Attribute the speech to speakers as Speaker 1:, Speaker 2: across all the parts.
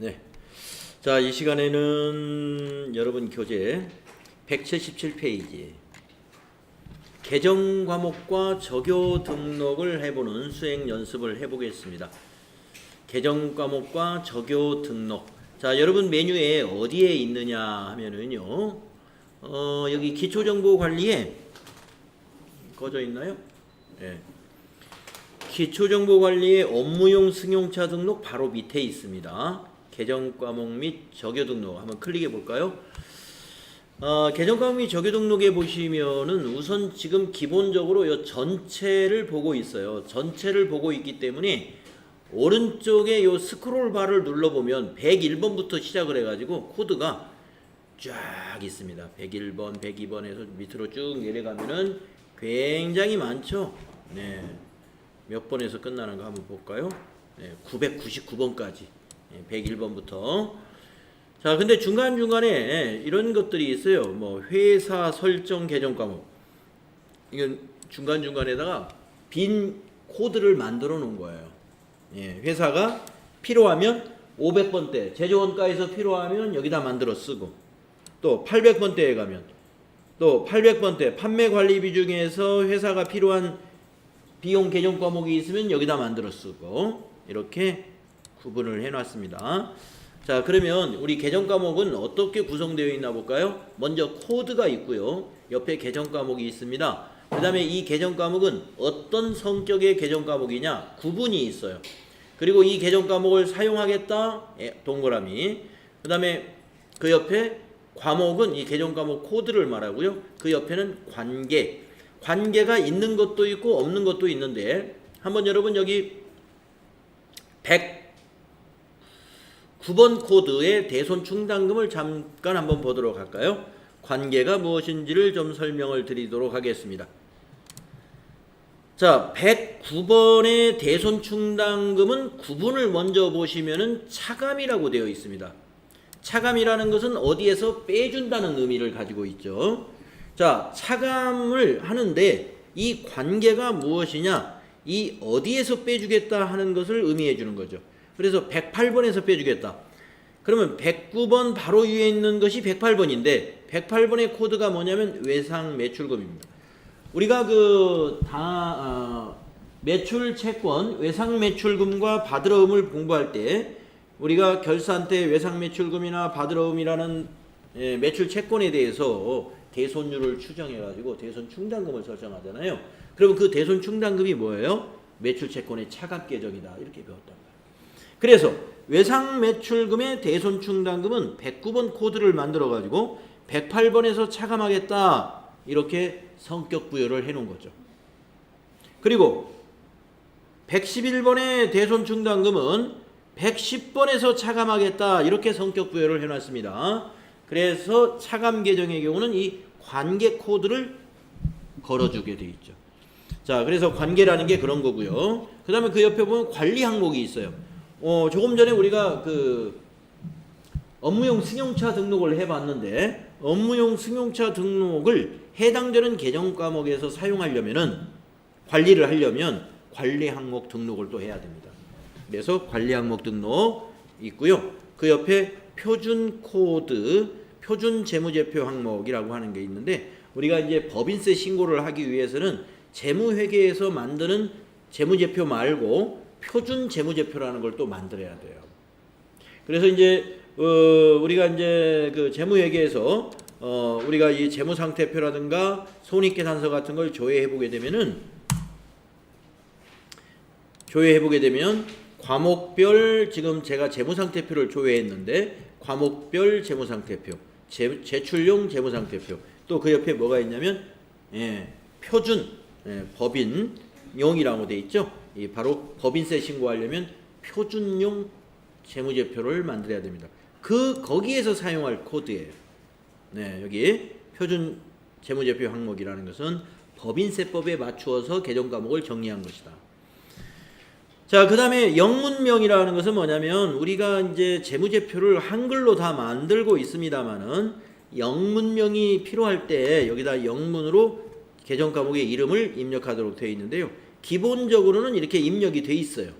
Speaker 1: 네. 자, 이 시간에는 여러분 교재 177페이지 개정 과목과 적요 등록을 해보는 수행 연습을 해보겠습니다. 개정 과목과 적요 등록. 자, 여러분 메뉴에 어디에 있느냐 하면은요, 여기 기초정보관리에 꺼져 있나요? 네. 기초정보관리의 업무용 승용차 등록 바로 밑에 있습니다. 개정 과목 및 적요 등록 한번 클릭해 볼까요? 개정 과목 및 적요 등록에 보시면은 우선 지금 기본적으로 이 전체를 보고 있어요. 전체를 보고 있기 때문에 오른쪽에 요 스크롤 바를 눌러보면 101번부터 시작을 해가지고 코드가 쫙 있습니다. 101번, 102번에서 밑으로 쭉 내려가면은 굉장히 많죠. 네. 몇 번에서 끝나는 거 한번 볼까요? 네, 999번까지. 101번부터. 자, 근데 중간중간에 이런 것들이 있어요. 뭐 회사 설정 개정 과목. 이건 중간중간에다가 빈 코드를 만들어 놓은 거예요. 예, 회사가 필요하면 500번대, 제조원가에서 필요하면 여기다 만들어 쓰고, 또 800번대에 가면 또 800번대 판매 관리 비중에서 회사가 필요한 비용 개정 과목이 있으면 여기다 만들어 쓰고, 이렇게 구분을 해 놨습니다. 자, 그러면 우리 개정 과목은 어떻게 구성되어 있나 볼까요? 먼저 코드가 있고요. 옆에 개정 과목이 있습니다. 그 다음에 이 개정 과목은 어떤 성격의 개정 과목이냐? 구분이 있어요. 그리고 이 개정 과목을 사용하겠다? 동그라미. 그 다음에 그 옆에 과목은 이 개정 과목 코드를 말하고요. 그 옆에는 관계. 관계가 있는 것도 있고 없는 것도 있는데, 한번 여러분 여기 109번 코드의 대손 충당금을 잠깐 한번 보도록 할까요? 관계가 무엇인지를 좀 설명을 드리도록 하겠습니다. 자, 109번의 대손 충당금은 구분을 먼저 보시면은 차감이라고 되어 있습니다. 차감이라는 것은 어디에서 빼준다는 의미를 가지고 있죠. 자, 차감을 하는데 이 관계가 무엇이냐, 이 어디에서 빼주겠다 하는 것을 의미해 주는 거죠. 그래서 108번에서 빼주겠다. 그러면 109번 바로 위에 있는 것이 108번인데 108번의 코드가 뭐냐면 외상 매출금입니다. 우리가 매출 채권, 외상 매출금과 받으러움을 공부할 때 우리가 결산 때 외상 매출금이나 받으러움이라는 매출 채권에 대해서 대손율을 추정해가지고 대손 충당금을 설정하잖아요. 그러면 그 대손 충당금이 뭐예요? 매출 채권의 차감 계정이다. 이렇게 배웠단 말이에요. 그래서 외상 매출금의 대손 충당금은 109번 코드를 만들어가지고 108번에서 차감하겠다. 이렇게 성격 부여를 해놓은 거죠. 그리고 111번의 대손 충당금은 110번에서 차감하겠다. 이렇게 성격 부여를 해놨습니다. 그래서 차감 계정의 경우는 이 관계 코드를 걸어주게 돼 있죠. 자, 그래서 관계라는 게 그런 거고요. 그 다음에 그 옆에 보면 관리 항목이 있어요. 조금 전에 우리가 업무용 승용차 등록을 해봤는데, 업무용 승용차 등록을 해당되는 개정 과목에서 사용하려면은, 관리를 하려면 관리 항목 등록을 또 해야 됩니다. 그래서 관리 항목 등록 있고요. 그 옆에 표준 코드, 표준 재무제표 항목이라고 하는 게 있는데, 우리가 이제 법인세 신고를 하기 위해서는 재무회계에서 만드는 재무제표 말고 표준 재무제표라는 걸 또 만들어야 돼요. 그래서 이제 우리가 이제 그 재무회계에서 우리가 이 재무상태표라든가 손익계산서 같은 걸 조회해 보게 되면 과목별, 지금 제가 재무상태표를 조회했는데 과목별 재무상태표, 제출용 재무상태표, 또 그 옆에 뭐가 있냐면 표준 법인용이라고 돼 있죠. 바로 법인세 신고하려면 표준용 재무제표를 만들어야 됩니다. 거기에서 사용할 코드예요. 네, 여기 표준 재무제표 항목이라는 것은 법인세법에 맞추어서 개정 과목을 정리한 것이다. 자, 그 다음에 영문명이라는 것은 뭐냐면, 우리가 이제 재무제표를 한글로 다 만들고 있습니다만은 영문명이 필요할 때 여기다 영문으로 개정 과목의 이름을 입력하도록 되어 있는데요. 기본적으로는 이렇게 입력이 돼 있어요.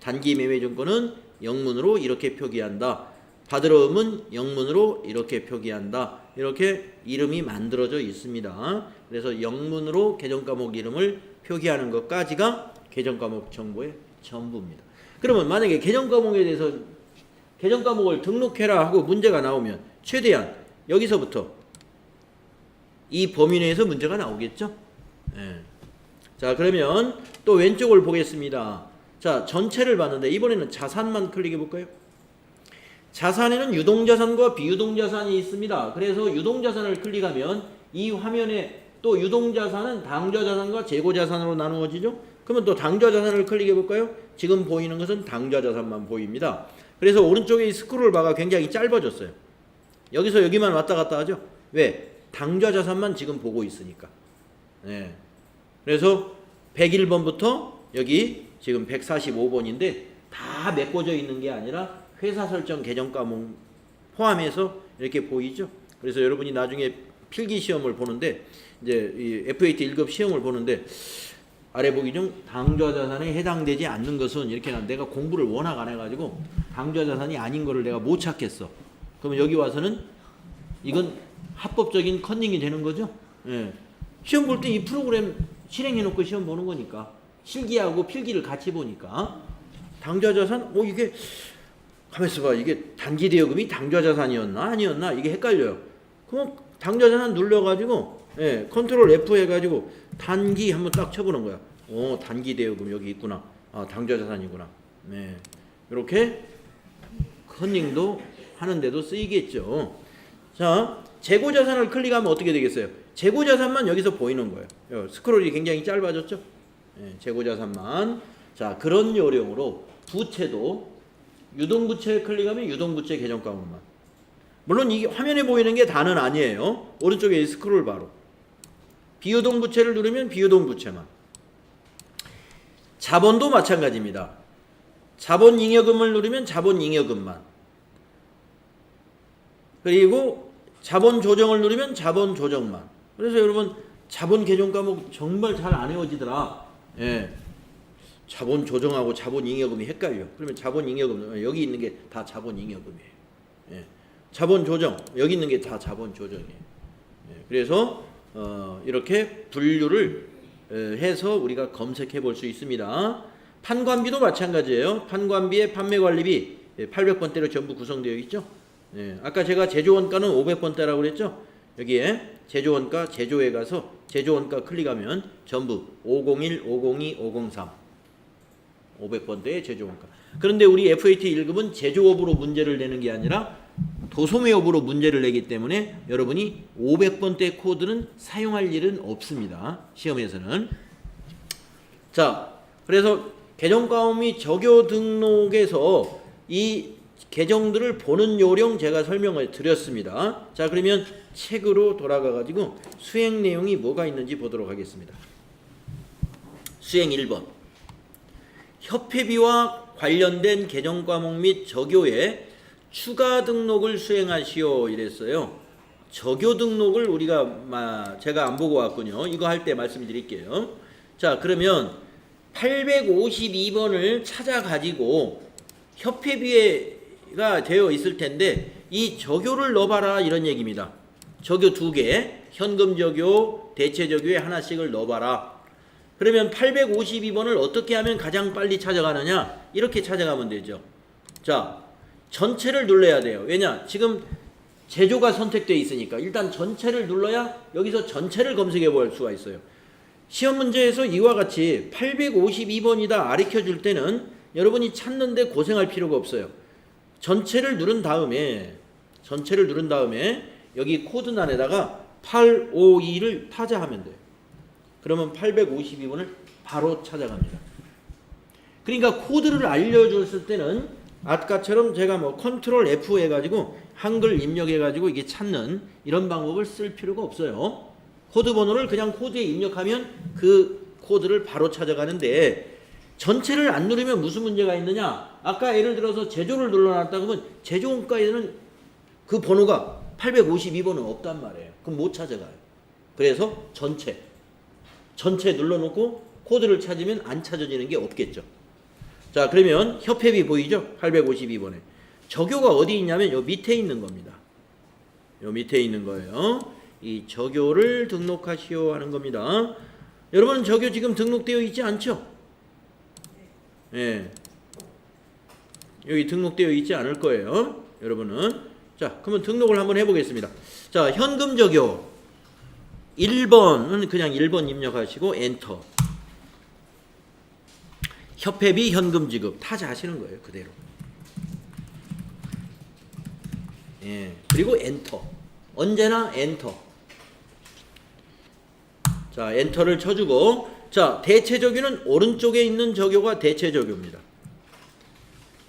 Speaker 1: 단기 매매증권은 영문으로 이렇게 표기한다. 받으러 음은 영문으로 이렇게 표기한다. 이렇게 이름이 만들어져 있습니다. 그래서 영문으로 계정과목 이름을 표기하는 것까지가 계정과목 정보의 전부입니다. 그러면 만약에 계정과목에 대해서 계정과목을 등록해라 하고 문제가 나오면 최대한 여기서부터 이 범위 내에서 문제가 나오겠죠? 예. 자, 그러면 또 왼쪽을 보겠습니다. 자, 전체를 봤는데 이번에는 자산만 클릭해 볼까요? 자산에는 유동자산과 비유동자산이 있습니다. 그래서 유동자산을 클릭하면 이 화면에 또 유동자산은 당좌자산과 재고자산으로 나누어지죠. 그러면 또 당좌자산을 클릭해 볼까요? 지금 보이는 것은 당좌자산만 보입니다. 그래서 오른쪽에 이 스크롤 바가 굉장히 짧아졌어요. 여기서 여기만 왔다 갔다 하죠. 왜? 당좌자산만 지금 보고 있으니까. 네. 그래서 101번부터 여기 지금 145번인데 다 메꿔져 있는 게 아니라 회사 설정 계정과목 포함해서 이렇게 보이죠. 그래서 여러분이 나중에 필기 시험을 보는데 이제 이 FAT 1급 시험을 보는데 아래 보기 중 당좌자산에 해당되지 않는 것은 이렇게 내가 공부를 워낙 안 해가지고 당좌자산이 아닌 거를 내가 못 찾겠어. 그러면 여기 와서는 이건 합법적인 컨닝이 되는 거죠. 예. 시험 볼 때 이 프로그램 실행해놓고 시험 보는 거니까 실기하고 필기를 같이 보니까 당좌자산 이게 가만있어 봐. 이게 단기대여금이 당좌자산이었나 아니었나 이게 헷갈려요. 그럼 당좌자산 눌러가지고 컨트롤 F 해가지고 단기 한번 딱 쳐보는 거야. 단기대여금 여기 있구나. 당좌자산이구나. 네. 이렇게 컨닝도 하는데도 쓰이겠죠. 자, 재고자산을 클릭하면 어떻게 되겠어요? 재고자산만 여기서 보이는 거예요. 스크롤이 굉장히 짧아졌죠? 재고자산만. 자, 그런 요령으로 부채도 유동부채 클릭하면 유동부채 계정과목만. 물론 이게 화면에 보이는 게 다는 아니에요. 오른쪽에 스크롤 바로. 비유동부채를 누르면 비유동부채만. 자본도 마찬가지입니다. 자본잉여금을 누르면 자본잉여금만. 그리고 자본조정을 누르면 자본조정만. 그래서 여러분 자본 계정과목 정말 잘 안 외워지더라. 예. 자본조정하고 자본잉여금이 헷갈려. 그러면 자본잉여금 여기 있는 게 다 자본잉여금이에요. 예. 자본조정 여기 있는 게 다 자본조정이에요. 예. 그래서 이렇게 분류를 해서 우리가 검색해 볼 수 있습니다. 판관비도 마찬가지예요. 판관비의 판매관리비 800번대로 전부 구성되어 있죠. 예. 아까 제가 제조원가는 500번대라고 그랬죠. 여기에 제조원가 제조에 가서 제조원가 클릭하면 전부 501, 502, 503 500번대의 제조원가. 그런데 우리 FAT 1급은 제조업으로 문제를 내는 게 아니라 도소매업으로 문제를 내기 때문에 여러분이 500번대 코드는 사용할 일은 없습니다. 시험에서는. 자, 그래서 계정과목 및 적요 등록에서 이 계정들을 보는 요령 제가 설명을 드렸습니다. 자, 그러면 책으로 돌아가 가지고 수행 내용이 뭐가 있는지 보도록 하겠습니다. 수행 1번. 협회비와 관련된 계정과목 및 적요에 추가 등록을 수행하시오 이랬어요. 적요 등록을 제가 안 보고 왔군요. 이거 할 때 말씀드릴게요. 자, 그러면 852번을 찾아가지고 협회비가 되어 있을 텐데 이 적요를 넣어봐라 이런 얘기입니다. 적요 2개, 현금 적요, 대체 적요에 하나씩을 넣어봐라. 그러면 852번을 어떻게 하면 가장 빨리 찾아가느냐? 이렇게 찾아가면 되죠. 자, 전체를 눌러야 돼요. 왜냐? 지금 제조가 선택되어 있으니까 일단 전체를 눌러야 여기서 전체를 검색해 볼 수가 있어요. 시험 문제에서 이와 같이 852번이다 가르쳐 줄 때는 여러분이 찾는데 고생할 필요가 없어요. 전체를 누른 다음에 여기 코드란에다가 852를 타자하면 돼요. 그러면 852번을 바로 찾아갑니다. 그러니까 코드를 알려줬을 때는 아까처럼 제가 컨트롤 F 해가지고 한글 입력해가지고 이게 찾는 이런 방법을 쓸 필요가 없어요. 코드 번호를 그냥 코드에 입력하면 그 코드를 바로 찾아가는데 전체를 안 누르면 무슨 문제가 있느냐? 아까 예를 들어서 제조를 눌러놨다 그러면 제조원가에는 그 번호가 852번은 없단 말이에요. 그럼 못 찾아가요. 그래서 전체 눌러놓고 코드를 찾으면 안 찾아지는 게 없겠죠. 자, 자, 그러면 협회비 보이죠? 852번에. 적요가 어디 있냐면 요 밑에 있는 겁니다. 요 밑에 있는 거예요. 이 적요를 등록하시오 하는 겁니다. 여러분 적요 지금 등록되어 있지 않죠? 예. 여기 등록되어 있지 않을 거예요. 여러분은. 자, 그러면 등록을 한번 해보겠습니다. 자, 현금 적요 1번은 그냥 1번 입력하시고 엔터. 협회비 현금 지급 타자 하시는 거예요. 그대로. 예. 그리고 엔터. 언제나 엔터. 자, 엔터를 쳐주고, 자, 대체 적요는 오른쪽에 있는 적요가 대체 적요입니다.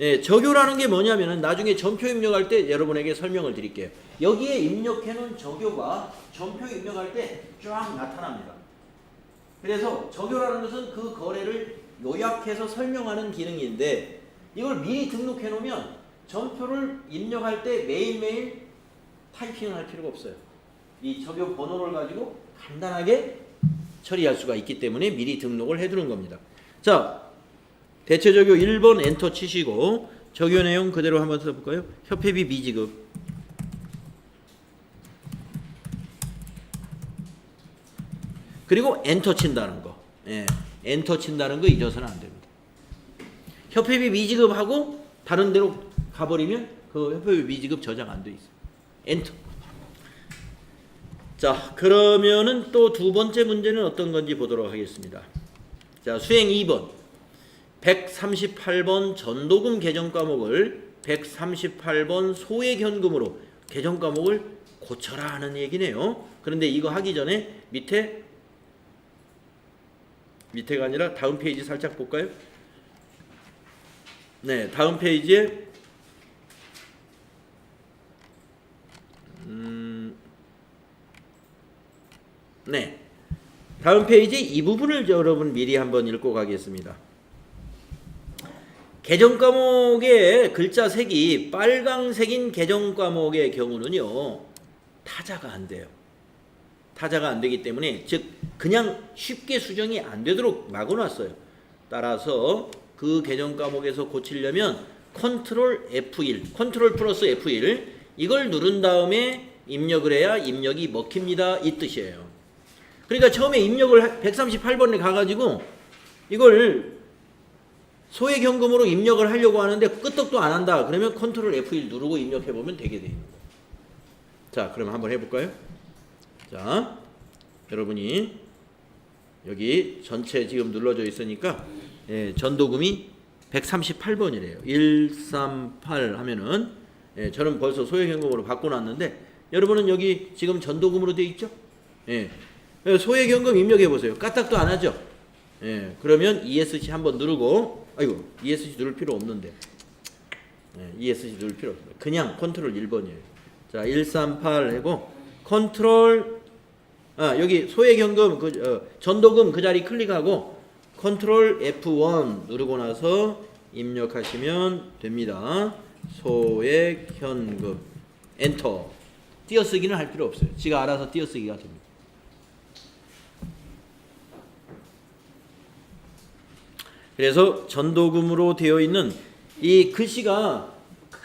Speaker 1: 예, 적요라는 게 뭐냐면은 나중에 전표 입력할 때 여러분에게 설명을 드릴게요. 여기에 입력해 놓은 적요가 전표 입력할 때 쫙 나타납니다. 그래서 적요라는 것은 그 거래를 요약해서 설명하는 기능인데, 이걸 미리 등록해 놓으면 전표를 입력할 때 매일매일 타이핑을 할 필요가 없어요. 이 적요 번호를 가지고 간단하게 처리할 수가 있기 때문에 미리 등록을 해두는 겁니다. 자, 대체 적요 1번 엔터 치시고 적요 내용 그대로 한번 써볼까요? 협회비 미지급. 그리고 엔터 친다는 거. 예, 엔터 친다는 거 잊어서는 안 됩니다. 협회비 미지급하고 다른 데로 가버리면 그 협회비 미지급 저장 안 돼 있어요. 엔터. 자, 그러면은 또 두 번째 문제는 어떤 건지 보도록 하겠습니다. 자, 수행 2번 138번 전도금 개정 과목을 138번 소액 현금으로 개정 과목을 고쳐라 하는 얘기네요. 그런데 이거 하기 전에 밑에가 아니라 다음 페이지 살짝 볼까요? 네, 다음 페이지에 네, 다음 페이지 이 부분을 여러분 미리 한번 읽고 가겠습니다. 개정 과목의 글자 색이 빨강색인 개정 과목의 경우는요, 타자가 안 돼요. 타자가 안 되기 때문에, 즉 그냥 쉽게 수정이 안 되도록 막아놨어요. 따라서 그 개정 과목에서 고치려면 컨트롤 F1, 컨트롤 플러스 F1 이걸 누른 다음에 입력을 해야 입력이 먹힙니다. 이 뜻이에요. 그러니까 처음에 입력을 138번에 가가지고 이걸 소액 현금으로 입력을 하려고 하는데 끄떡도 안 한다. 그러면 컨트롤 F1 누르고 입력해보면 되게 돼요. 자, 그럼 한번 해볼까요? 자, 여러분이 여기 전체 지금 눌러져 있으니까 예, 전도금이 138번이래요. 138 하면은 예, 저는 벌써 소액현금으로 바꿔놨는데 여러분은 여기 지금 전도금으로 되어 있죠? 예, 소액현금 입력해보세요. 까딱도 안 하죠? 예, 그러면 ESC 한번 누르고, 아이고, ESC 누를 필요 없는데. 예, ESC 누를 필요 없어요. 그냥 컨트롤 1번이에요. 자, 138 하고, 컨트롤, 여기 소액현금, 전도금 그 자리 클릭하고, 컨트롤 F1 누르고 나서 입력하시면 됩니다. 소액현금. 엔터. 띄어쓰기는 할 필요 없어요. 지가 알아서 띄어쓰기가 됩니다. 그래서 전도금으로 되어 있는 이 글씨가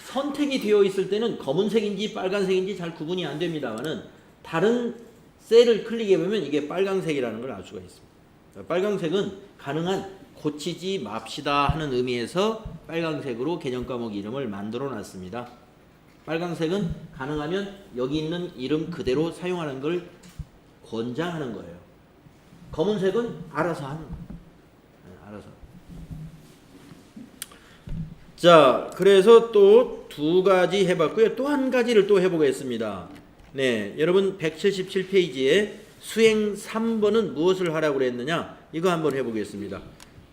Speaker 1: 선택이 되어 있을 때는 검은색인지 빨간색인지 잘 구분이 안 됩니다만은 다른 셀을 클릭해 보면 이게 빨간색이라는 걸 알 수가 있습니다. 빨간색은 가능한 고치지 맙시다 하는 의미에서 빨간색으로 개정 과목 이름을 만들어 놨습니다. 빨간색은 가능하면 여기 있는 이름 그대로 사용하는 걸 권장하는 거예요. 검은색은 알아서 하는 거예요. 알아서. 자, 그래서 또 두 가지 해봤고요. 또 한 가지를 또 해보겠습니다. 네, 여러분 177페이지에 수행 3번은 무엇을 하라고 그랬느냐? 이거 한번 해보겠습니다.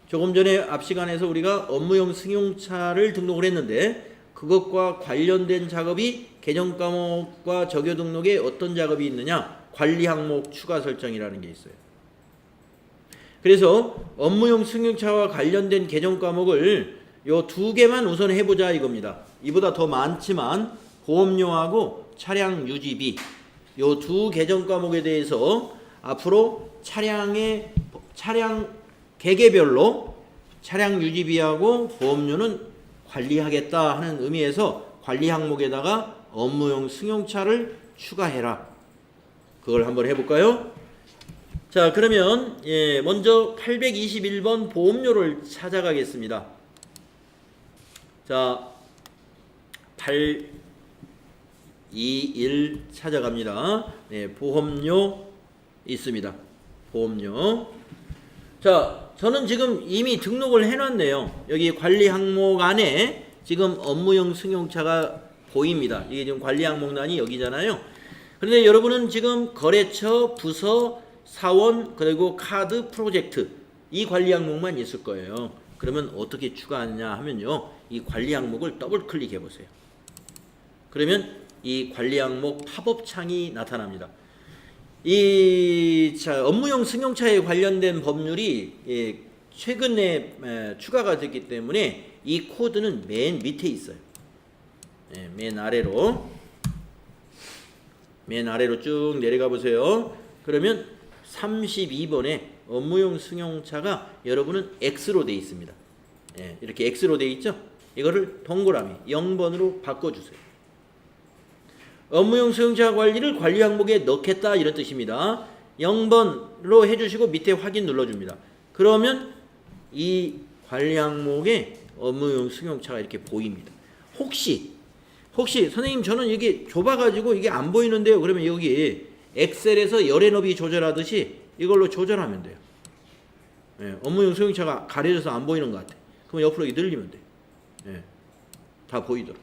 Speaker 1: 조금 전에 앞 시간에서 우리가 업무용 승용차를 등록을 했는데 그것과 관련된 작업이 개정 과목과 적요 등록에 어떤 작업이 있느냐? 관리 항목 추가 설정이라는 게 있어요. 그래서 업무용 승용차와 관련된 개정 과목을 요 두 개만 우선 해보자 이겁니다. 이보다 더 많지만 보험료하고 차량 유지비 요 두 개정 과목에 대해서 앞으로 차량 개개별로 차량 유지비하고 보험료는 관리하겠다 하는 의미에서 관리 항목에다가 업무용 승용차를 추가해라. 그걸 한번 해볼까요? 자, 그러면 먼저 821번 보험료를 찾아가겠습니다. 자, 821 찾아갑니다. 보험료 있습니다. 보험료. 자, 저는 지금 이미 등록을 해놨네요. 여기 관리 항목 안에 지금 업무용 승용차가 보입니다. 이게 지금 관리 항목란이 여기잖아요. 그런데 여러분은 지금 거래처, 부서, 사원, 그리고 카드, 프로젝트 이 관리 항목만 있을 거예요. 그러면 어떻게 추가하느냐 하면요. 이 관리 항목을 더블 클릭해 보세요. 그러면 이 관리 항목 팝업 창이 나타납니다. 업무용 승용차에 관련된 법률이 최근에 추가가 됐기 때문에 이 코드는 맨 밑에 있어요. 맨 아래로 쭉 내려가 보세요. 그러면 32번에 업무용 승용차가 여러분은 X로 되어 있습니다. 이렇게 X로 되어 있죠? 이거를 동그라미 0번으로 바꿔주세요. 업무용 승용차 관리를 관리 항목에 넣겠다 이런 뜻입니다. 0번로 해주시고 밑에 확인 눌러줍니다. 그러면 이 관리 항목에 업무용 승용차가 이렇게 보입니다. 혹시 선생님 저는 이게 좁아가지고 이게 안 보이는데요. 그러면 여기 엑셀에서 열의 너비 조절하듯이 이걸로 조절하면 돼요. 업무용 승용차가 가려져서 안 보이는 것 같아. 그럼 옆으로 이렇게 늘리면 돼. 다 보이도록.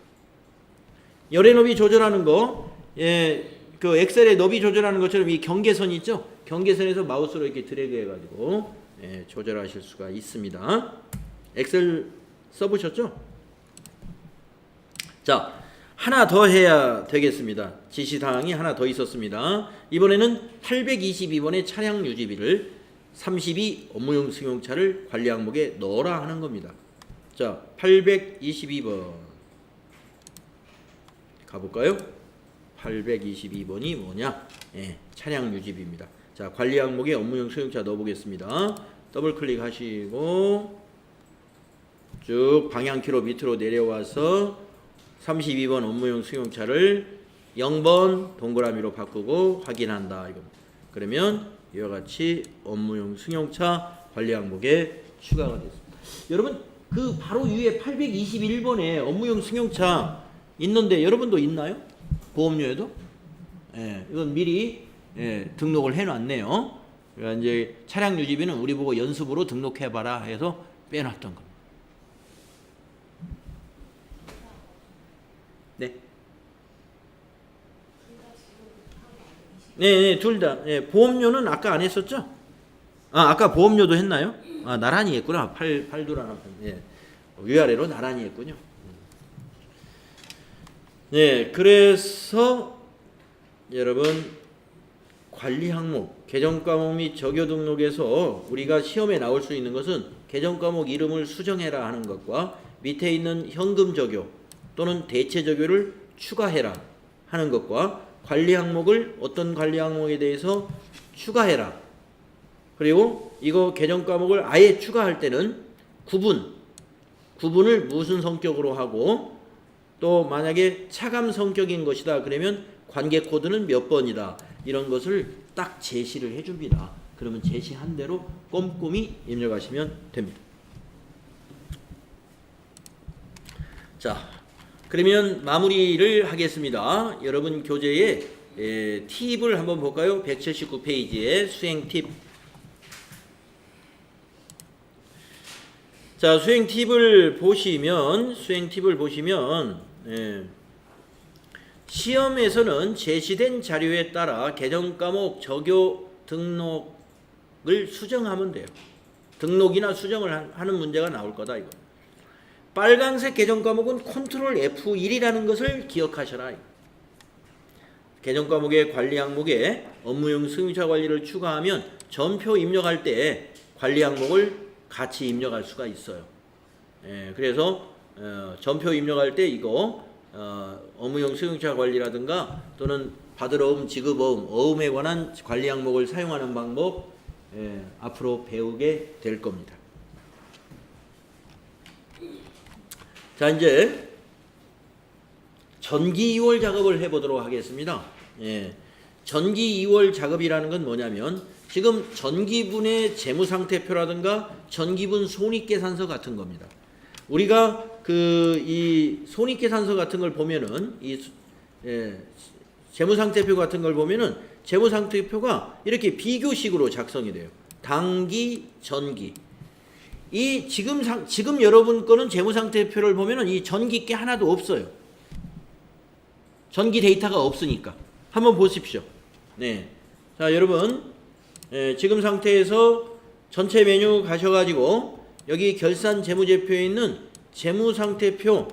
Speaker 1: 열의 너비 조절하는 거, 그 엑셀의 너비 조절하는 것처럼 이 경계선 있죠? 경계선에서 마우스로 이렇게 드래그 해가지고 조절하실 수가 있습니다. 엑셀 써보셨죠? 자, 하나 더 해야 되겠습니다. 지시사항이 하나 더 있었습니다. 이번에는 822번의 차량 유지비를 32 업무용 승용차를 관리 항목에 넣어라 하는 겁니다. 자, 822번 가볼까요? 822번이 뭐냐? 차량 유지비입니다. 자, 관리 항목에 업무용 승용차 넣어보겠습니다. 더블 클릭하시고 쭉 방향키로 밑으로 내려와서 32번 업무용 승용차를 0번 동그라미로 바꾸고 확인한다. 이겁니다. 그러면 이와 같이 업무용 승용차 관리 항목에 추가가 됐습니다. 여러분 그 바로 위에 821번에 업무용 승용차 있는데 여러분도 있나요? 보험료에도? 이건 미리 등록을 해놨네요. 그러니까 이제 차량 유지비는 우리 보고 연습으로 등록해봐라 해서 빼놨던 겁니다. 네, 둘 다. 보험료는 아까 안 했었죠? 아까 보험료도 했나요? 나란히 했구나. 팔두라는 위아래로 나란히 했군요. 그래서 여러분 관리 항목, 개정 과목 및 적요 등록에서 우리가 시험에 나올 수 있는 것은 개정 과목 이름을 수정해라 하는 것과 밑에 있는 현금 적요 또는 대체 적요를 추가해라 하는 것과 관리 항목을 어떤 관리 항목에 대해서 추가해라. 그리고 이거 개정 과목을 아예 추가할 때는 구분을 무슨 성격으로 하고 또 만약에 차감 성격인 것이다. 그러면 관계 코드는 몇 번이다. 이런 것을 딱 제시를 해줍니다. 그러면 제시한 대로 꼼꼼히 입력하시면 됩니다. 자, 그러면 마무리를 하겠습니다. 여러분 교재에 팁을 한번 볼까요? 179페이지에 수행 팁. 자, 수행 팁을 보시면 시험에서는 제시된 자료에 따라 개정 과목 적요 등록을 수정하면 돼요. 등록이나 수정을 하는 문제가 나올 거다 이거. 빨간색 개정 과목은 컨트롤 F1이라는 것을 기억하셔라. 개정 과목의 관리 항목에 업무용 승용차 관리를 추가하면 전표 입력할 때 관리 항목을 같이 입력할 수가 있어요. 그래서 전표 입력할 때 이거 업무용 승용차 관리라든가 또는 받으러움, 지급어음, 어음에 관한 관리 항목을 사용하는 방법 앞으로 배우게 될 겁니다. 자, 이제 전기 이월 작업을 해보도록 하겠습니다. 예. 전기 이월 작업이라는 건 뭐냐면 지금 전기분의 재무상태표라든가 전기분 손익계산서 같은 겁니다. 우리가 이 손익계산서 같은 걸 보면은 재무상태표 같은 걸 보면은 재무상태표가 이렇게 비교식으로 작성이 돼요. 당기, 전기. 이 지금 여러분 거는 재무상태표를 보면은 이 전기 게 하나도 없어요. 전기 데이터가 없으니까. 한번 보십시오. 네. 자, 여러분. 지금 상태에서 전체 메뉴 가셔가지고 여기 결산 재무제표에 있는 재무상태표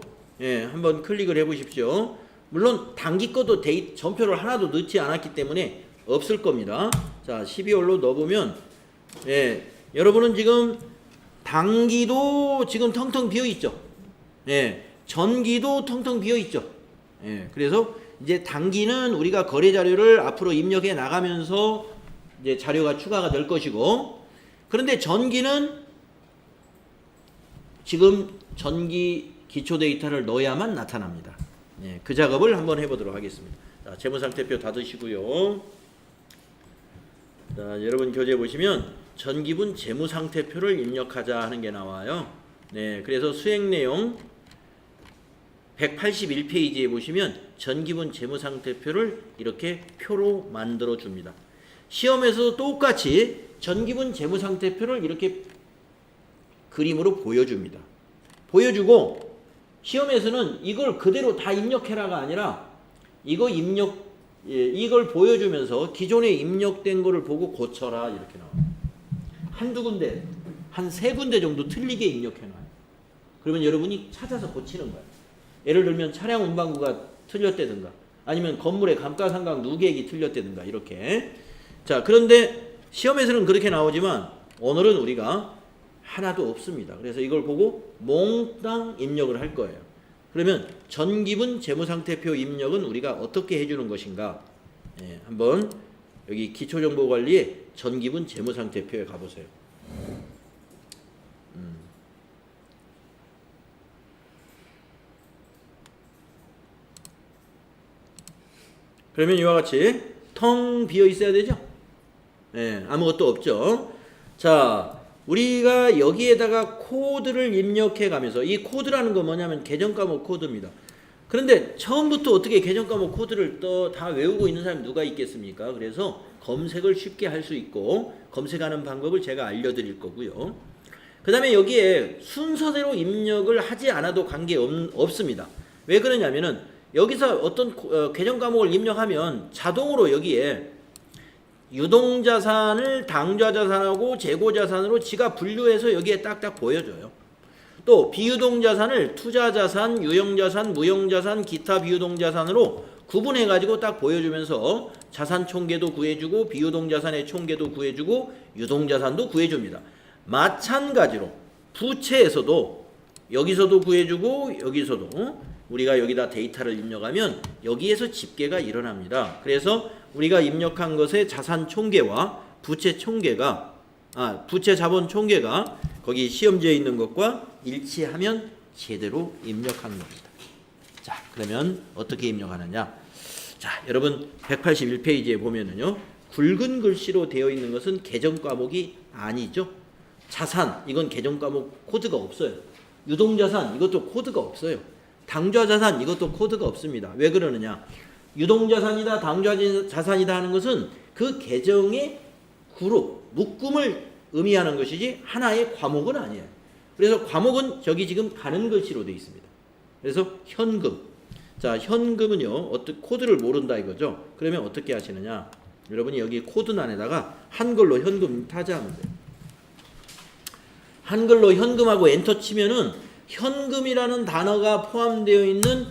Speaker 1: 한번 클릭을 해보십시오. 물론 당기 것도 전표를 하나도 넣지 않았기 때문에 없을 겁니다. 자, 12월로 넣어보면 여러분은 지금 당기도 지금 텅텅 비어있죠. 전기도 텅텅 비어있죠. 그래서 이제 당기는 우리가 거래 자료를 앞으로 입력해 나가면서 이제 자료가 추가가 될 것이고, 그런데 전기는 지금 전기 기초 데이터를 넣어야만 나타납니다. 그 작업을 한번 해보도록 하겠습니다. 자, 재무상태표 닫으시고요. 자, 여러분 교재 보시면 전기분 재무상태표를 입력하자 하는 게 나와요. 그래서 수행 내용 181페이지에 보시면 전기분 재무상태표를 이렇게 표로 만들어 줍니다. 시험에서도 똑같이 전기분 재무상태표를 이렇게 그림으로 보여줍니다. 보여주고 시험에서는 이걸 그대로 다 입력해라가 아니라 이걸 보여주면서 기존에 입력된 거를 보고 고쳐라 이렇게 나와요. 한두 군데, 한 세 군데 정도 틀리게 입력해놔요. 그러면 여러분이 찾아서 고치는 거예요. 예를 들면 차량 운반구가 틀렸다든가 아니면 건물의 감가상각 누계액이 틀렸다든가 이렇게. 자, 그런데 시험에서는 그렇게 나오지만 오늘은 우리가 하나도 없습니다. 그래서 이걸 보고 몽땅 입력을 할 거예요. 그러면 전기분 재무상태표 입력은 우리가 어떻게 해주는 것인가? 한번 여기 기초정보관리에 전기분 재무상태표에 가보세요. 그러면 이와 같이 텅 비어 있어야 되죠? 아무것도 없죠. 자, 우리가 여기에다가 코드를 입력해 가면서, 이 코드라는 건 뭐냐면 계정과목 코드입니다. 그런데 처음부터 어떻게 계정과목 코드를 다 외우고 있는 사람이 누가 있겠습니까? 그래서 검색을 쉽게 할 수 있고 검색하는 방법을 제가 알려드릴 거고요. 그 다음에 여기에 순서대로 입력을 하지 않아도 관계없습니다. 왜 그러냐면은 여기서 어떤 계정과목을 입력하면 자동으로 여기에 유동자산을 당좌자산하고 재고자산으로 지가 분류해서 여기에 딱딱 보여줘요. 또 비유동자산을 투자자산, 유형자산, 무형자산, 기타 비유동자산으로 구분해가지고 딱 보여주면서 자산 총계도 구해주고 비유동자산의 총계도 구해주고 유동자산도 구해줍니다. 마찬가지로 부채에서도 여기서도 구해주고 여기서도 우리가 여기다 데이터를 입력하면 여기에서 집계가 일어납니다. 그래서 우리가 입력한 것의 자산 총계와 부채 총계가 부채 자본 총계가 거기 시험지에 있는 것과 일치하면 제대로 입력하는 겁니다. 자, 그러면 어떻게 입력하느냐? 자, 여러분 181페이지에 보면은요. 굵은 글씨로 되어 있는 것은 계정 과목이 아니죠. 자산, 이건 계정 과목 코드가 없어요. 유동자산, 이것도 코드가 없어요. 당좌자산, 이것도 코드가 없습니다. 왜 그러느냐? 유동자산이다, 당좌자산이다 하는 것은 그 계정의 그룹, 묶음을 의미하는 것이지 하나의 과목은 아니에요. 그래서 과목은 저기 지금 가는 글씨로 되어 있습니다. 그래서 현금. 자, 현금은요, 어떻게 코드를 모른다 이거죠. 그러면 어떻게 하시느냐? 여러분이 여기 코드란에다가 한글로 현금 타자하면 돼요. 한글로 현금하고 엔터 치면은 현금이라는 단어가 포함되어 있는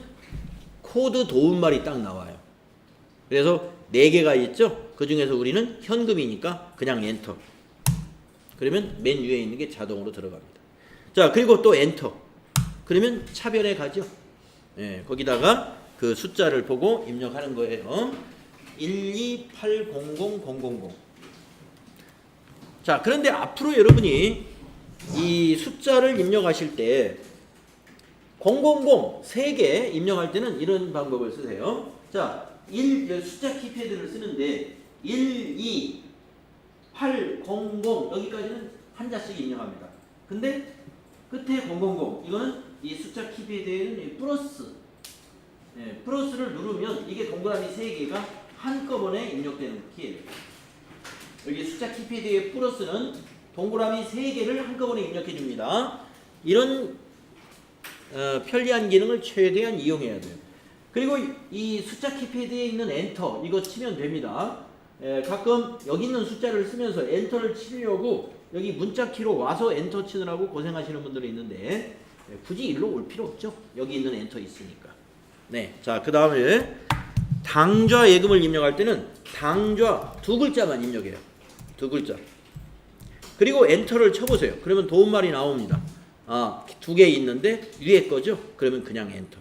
Speaker 1: 코드 도움말이 딱 나와요. 그래서 4개가 있죠. 그 중에서 우리는 현금이니까 그냥 엔터. 그러면 맨 위에 있는 게 자동으로 들어갑니다. 자, 그리고 또 엔터. 그러면 차별에 가죠. 거기다가 그 숫자를 보고 입력하는 거예요. 128000000. 자, 그런데 앞으로 여러분이 이 숫자를 입력하실 때 000 3개 입력할 때는 이런 방법을 쓰세요. 자, 숫자 키패드를 쓰는데 1, 2, 8, 00 여기까지는 한자씩 입력합니다. 근데 끝에 000 이거는 이 숫자 키패드에는 플러스, 플러스를 누르면 이게 동그라미 3개가 한꺼번에 입력되는 키예요. 여기 숫자 키패드의 플러스는 동그라미 3개를 한꺼번에 입력해 줍니다. 이런 편리한 기능을 최대한 이용해야 돼요. 그리고 이 숫자 키패드에 있는 엔터 이거 치면 됩니다. 가끔 여기 있는 숫자를 쓰면서 엔터를 치려고 여기 문자 키로 와서 엔터 치느라고 고생하시는 분들이 있는데 굳이 일로 올 필요 없죠. 여기 있는 엔터 있으니까. 네, 자 그 다음에 당좌 예금을 입력할 때는 당좌 2글자만 입력해요. 2글자. 그리고 엔터를 쳐보세요. 그러면 도움말이 나옵니다. 아, 2개 있는데 위에 거죠? 그러면 그냥 엔터.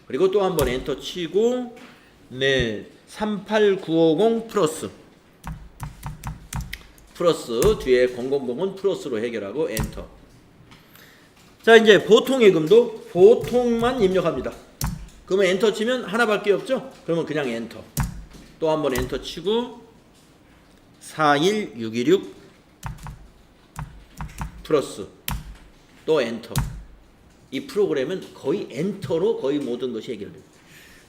Speaker 1: 그리고 또 한번 엔터 치고, 네, 38950 플러스 뒤에 000은 플러스로 해결하고 엔터. 자, 이제 보통 예금도 보통만 입력합니다. 그러면 엔터 치면 하나밖에 없죠? 그러면 그냥 엔터. 또 한번 엔터 치고 41626 플러스 또 엔터. 이 프로그램은 거의 엔터로 거의 모든 것이 해결됩니다.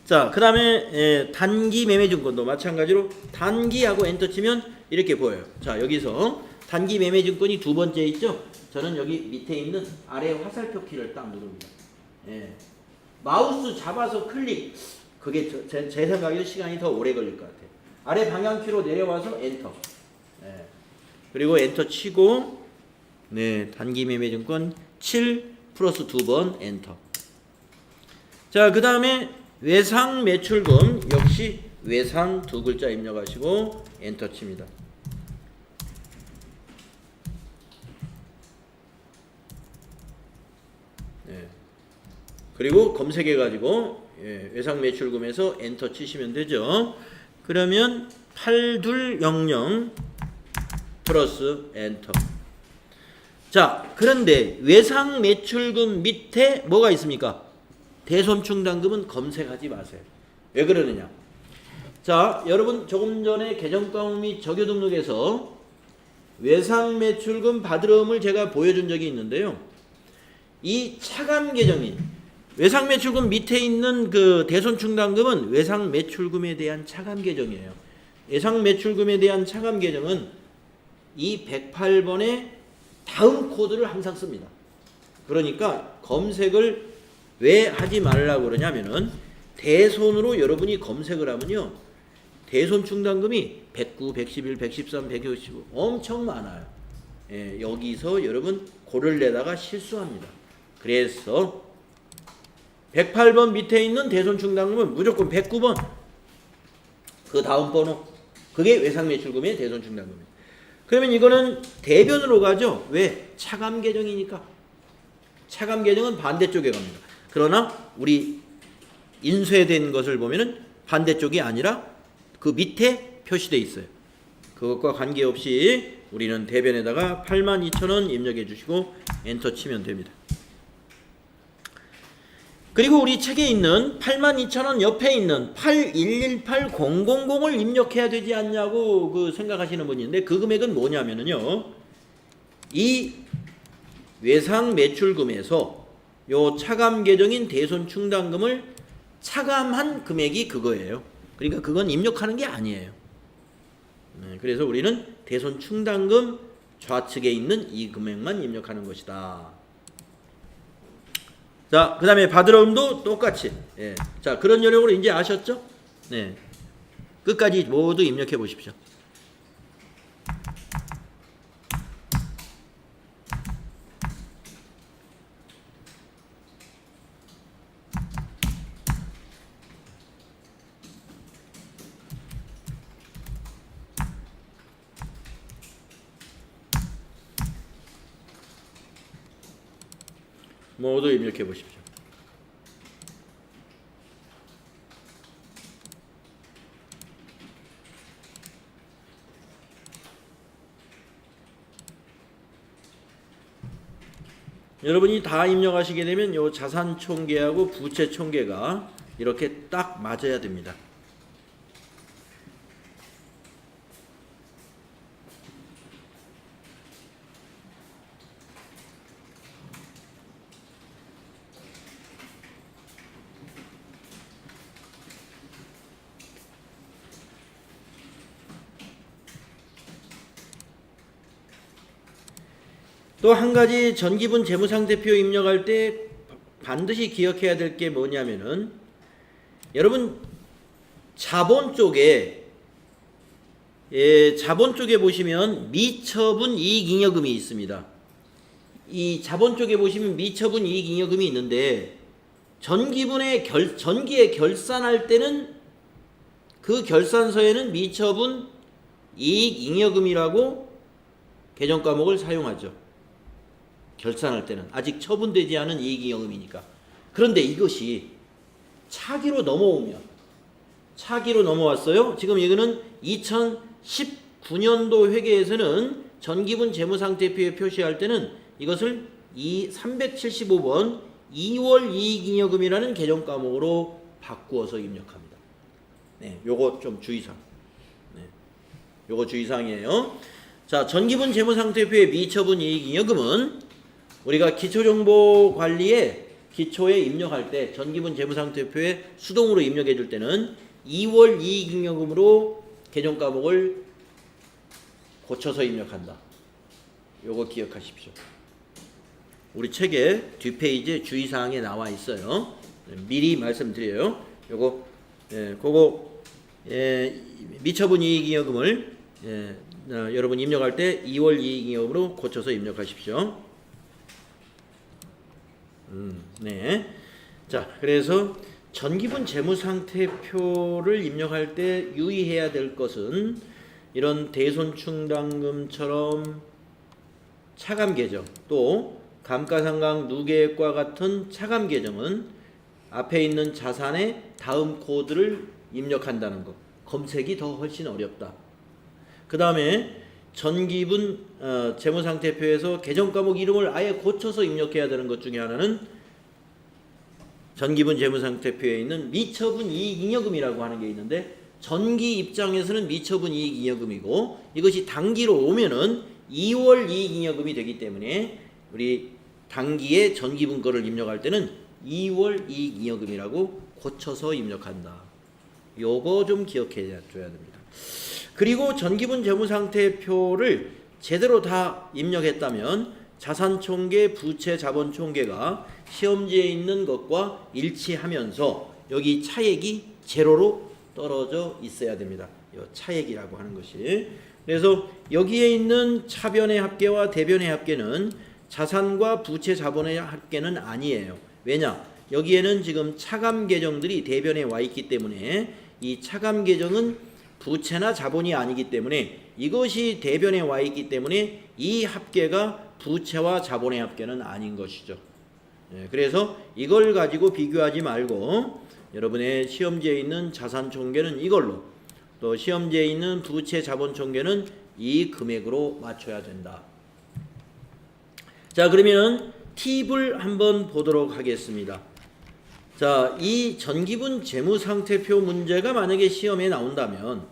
Speaker 1: 자, 그 다음에 단기 매매증권도 마찬가지로 단기하고 엔터 치면 이렇게 보여요. 자, 여기서 단기 매매증권이 두 번째 있죠? 저는 여기 밑에 있는 아래 화살표 키를 딱 누릅니다. 마우스 잡아서 클릭, 그게 제 생각에도 시간이 더 오래 걸릴 것 같아요. 아래 방향키로 내려와서 엔터. 그리고 엔터 치고, 네, 단기 매매증권 7 플러스 2번 엔터. 자, 그 다음에 외상 매출금 역시 외상 2글자 입력하시고 엔터 칩니다. 그리고 검색해 가지고 외상 매출금에서 엔터 치시면 되죠. 그러면 8200 플러스 엔터. 자, 그런데 외상 매출금 밑에 뭐가 있습니까? 대손충당금은 검색하지 마세요. 왜 그러느냐? 자, 여러분 조금 전에 계정과목 및 적요 등록에서 외상 매출금 받으러움을 제가 보여준 적이 있는데요. 이 차감 계정인 외상 매출금 밑에 있는 그 대손충당금은 외상 매출금에 대한 차감 계정이에요. 외상 매출금에 대한 차감 계정은 이 108번의 다음 코드를 항상 씁니다. 그러니까 검색을 왜 하지 말라고 그러냐면은 대손으로 여러분이 검색을 하면요. 대손충당금이 109, 111, 113, 165 엄청 많아요. 여기서 여러분 고를 내다가 실수합니다. 그래서 108번 밑에 있는 대손충당금은 무조건 109번 그 다음 번호 그게 외상매출금의 대손충당금입니다. 그러면 이거는 대변으로 가죠. 왜? 차감 계정이니까. 차감 계정은 반대쪽에 갑니다. 그러나 우리 인쇄된 것을 보면은 반대쪽이 아니라 그 밑에 표시되어 있어요. 그것과 관계없이 우리는 대변에다가 82,000원 입력해 주시고 엔터 치면 됩니다. 그리고 우리 책에 있는 82,000원 옆에 있는 8118000을 입력해야 되지 않냐고 그 생각하시는 분이 있는데 그 금액은 뭐냐면요. 이 외상 매출금에서 요 차감 계정인 대손충당금을 차감한 금액이 그거예요. 그러니까 그건 입력하는 게 아니에요. 그래서 우리는 대손충당금 좌측에 있는 이 금액만 입력하는 것이다. 자, 그 다음에 받으러움도 똑같이. 자, 그런 요령으로 이제 아셨죠? 네. 끝까지 모두 입력해 보십시오. 모두 입력해 보십시오. 여러분이 다 입력하시게 되면 요 자산 총계하고 부채 총계가 이렇게 딱 맞아야 됩니다. 또 한 가지 전기분 재무상태표 입력할 때 반드시 기억해야 될 게 뭐냐면은 여러분 자본 쪽에 자본 쪽에 보시면 미처분 이익잉여금이 있습니다. 이 자본 쪽에 보시면 미처분 이익잉여금이 있는데 전기에 결산할 때는 그 결산서에는 미처분 이익잉여금이라고 계정 과목을 사용하죠. 결산할 때는 아직 처분되지 않은 이익잉여금이니까. 그런데 이것이 차기로 넘어왔어요. 지금 이거는 2019년도 회계에서는 전기분 재무상태표에 표시할 때는 이것을 375번 2월 이익잉여금이라는 계정 과목으로 바꾸어서 입력합니다. 네, 요거 좀 주의사항. 네, 요거 주의사항이에요. 자, 전기분 재무상태표의 미처분 이익잉여금은 우리가 기초정보관리에 기초에 입력할 때 전기분 재무상태표에 수동으로 입력해 줄 때는 2월 이익잉여금으로 계정 과목을 고쳐서 입력한다. 요거 기억하십시오. 우리 책의 뒷페이지에 주의사항에 나와 있어요. 미리 말씀드려요. 요거 그거 미처분 이익잉여금을 여러분 입력할 때 2월 이익잉여금으로 고쳐서 입력하십시오. 네. 자, 그래서 전기분 재무상태표를 입력할 때 유의해야 될 것은 이런 대손충당금처럼 차감계정, 또 감가상각 누계액과 같은 차감계정은 앞에 있는 자산의 다음 코드를 입력한다는 것. 검색이 더 훨씬 어렵다. 그 다음에 전기분 재무상태표에서 계정과목 이름을 아예 고쳐서 입력해야 되는 것 중에 하나는 전기분 재무상태표에 있는 미처분 이익잉여금이라고 하는 게 있는데 전기 입장에서는 미처분 이익잉여금이고 이것이 단기로 오면은 2월 이익잉여금이 되기 때문에 우리 단기에 전기분 거를 입력할 때는 2월 이익잉여금이라고 고쳐서 입력한다. 요거 좀 기억해 줘야 됩니다. 그리고 전기분 재무상태표를 제대로 다 입력했다면 자산총계, 부채, 자본총계가 시험지에 있는 것과 일치하면서 여기 차액이 제로로 떨어져 있어야 됩니다. 이 차액이라고 하는 것이. 그래서 여기에 있는 차변의 합계와 대변의 합계는 자산과 부채, 자본의 합계는 아니에요. 왜냐? 여기에는 지금 차감 계정들이 대변에 와 있기 때문에 이 차감 계정은 부채나 자본이 아니기 때문에 이것이 대변에 와 있기 때문에 이 합계가 부채와 자본의 합계는 아닌 것이죠. 그래서 이걸 가지고 비교하지 말고 여러분의 시험지에 있는 자산 총계는 이걸로, 또 시험지에 있는 부채 자본 총계는 이 금액으로 맞춰야 된다. 자, 그러면 팁을 한번 보도록 하겠습니다. 자, 이 전기분 재무상태표 문제가 만약에 시험에 나온다면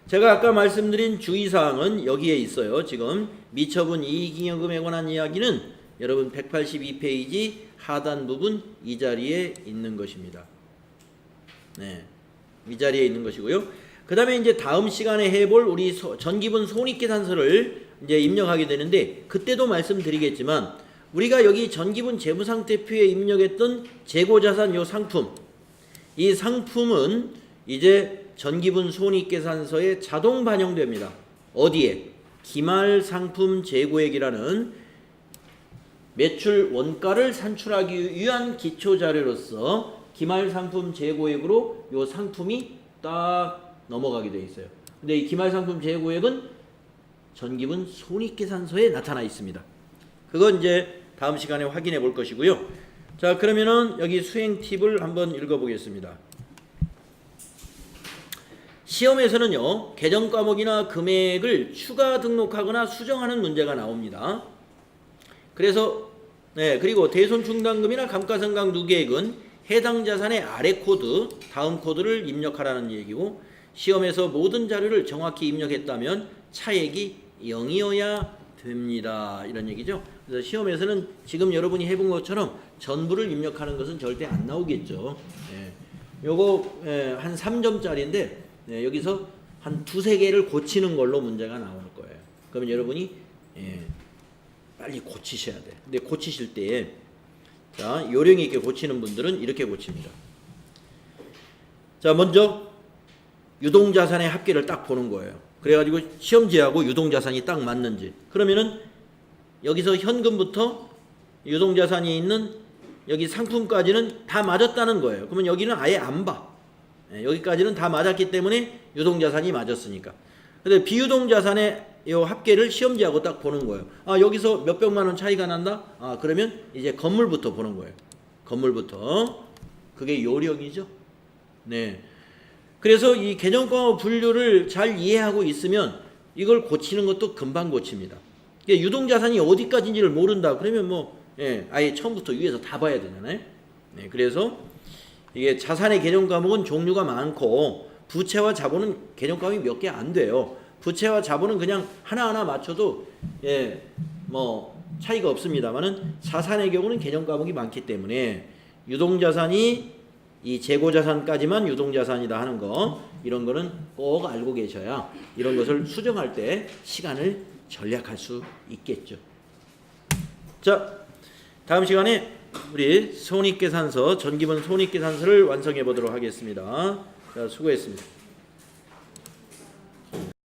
Speaker 1: 제가 아까 말씀드린 주의사항은 여기에 있어요. 지금 미처분 이익잉여금에 관한 이야기는 여러분 182페이지 하단 부분 이 자리에 있는 것입니다. 네, 이 자리에 있는 것이고요. 그 다음에 이제 다음 시간에 해볼 우리 전기분 손익계산서를 이제 입력하게 되는데 그때도 말씀드리겠지만 우리가 여기 전기분 재무상태표에 입력했던 재고자산 요 상품, 이 상품은 이제 전기분 손익계산서에 자동 반영됩니다. 어디에? 기말상품 재고액이라는 매출 원가를 산출하기 위한 기초자료로서 기말상품 재고액으로 요 상품이 딱 넘어가게 돼 있어요. 근데 이 기말상품 재고액은 전기분 손익계산서에 나타나 있습니다. 그건 이제 다음 시간에 확인해 볼 것이고요. 자, 그러면은 여기 수행 팁을 한번 읽어 보겠습니다. 시험에서는요, 계정 과목이나 금액을 추가 등록하거나 수정하는 문제가 나옵니다. 그래서 그리고 대손충당금이나 감가상각 누계액은 해당 자산의 아래 코드, 다음 코드를 입력하라는 얘기고, 시험에서 모든 자료를 정확히 입력했다면 차액이 0이어야 됩니다. 이런 얘기죠. 그래서 시험에서는 지금 여러분이 해본 것처럼 전부를 입력하는 것은 절대 안 나오겠죠. 요거 한 3점짜리인데 여기서 한 두세 개를 고치는 걸로 문제가 나올 거예요. 그러면 여러분이 빨리 고치셔야 돼. 근데 고치실 때 자, 요령 있게 고치는 분들은 이렇게 고칩니다. 자, 먼저 유동자산의 합계를 딱 보는 거예요. 그래가지고 시험지하고 유동자산이 딱 맞는지. 그러면은 여기서 현금부터 유동자산이 있는 여기 상품까지는 다 맞았다는 거예요. 그러면 여기는 아예 안 봐. 여기까지는 다 맞았기 때문에 유동자산이 맞았으니까. 근데 비유동자산의 이 합계를 시험지하고 딱 보는 거예요. 아, 여기서 몇백만 원 차이가 난다? 아, 그러면 이제 건물부터 보는 거예요. 건물부터. 그게 요령이죠. 네. 그래서 이 개정과목 분류를 잘 이해하고 있으면 이걸 고치는 것도 금방 고칩니다. 유동자산이 어디까지인지를 모른다. 그러면 뭐 아예 처음부터 위에서 다 봐야 되잖아요. 네, 그래서 이게 자산의 개정과목은 종류가 많고 부채와 자본은 개정과목이 몇 개 안 돼요. 부채와 자본은 그냥 하나하나 맞춰도 뭐 차이가 없습니다만은 자산의 경우는 개정과목이 많기 때문에 유동자산이 이 재고자산까지만 유동자산이다 하는 거, 이런 거는 꼭 알고 계셔야 이런 것을 수정할 때 시간을 절약할 수 있겠죠. 자, 다음 시간에 우리 손익계산서, 전기분 손익계산서를 완성해 보도록 하겠습니다. 자, 수고했습니다.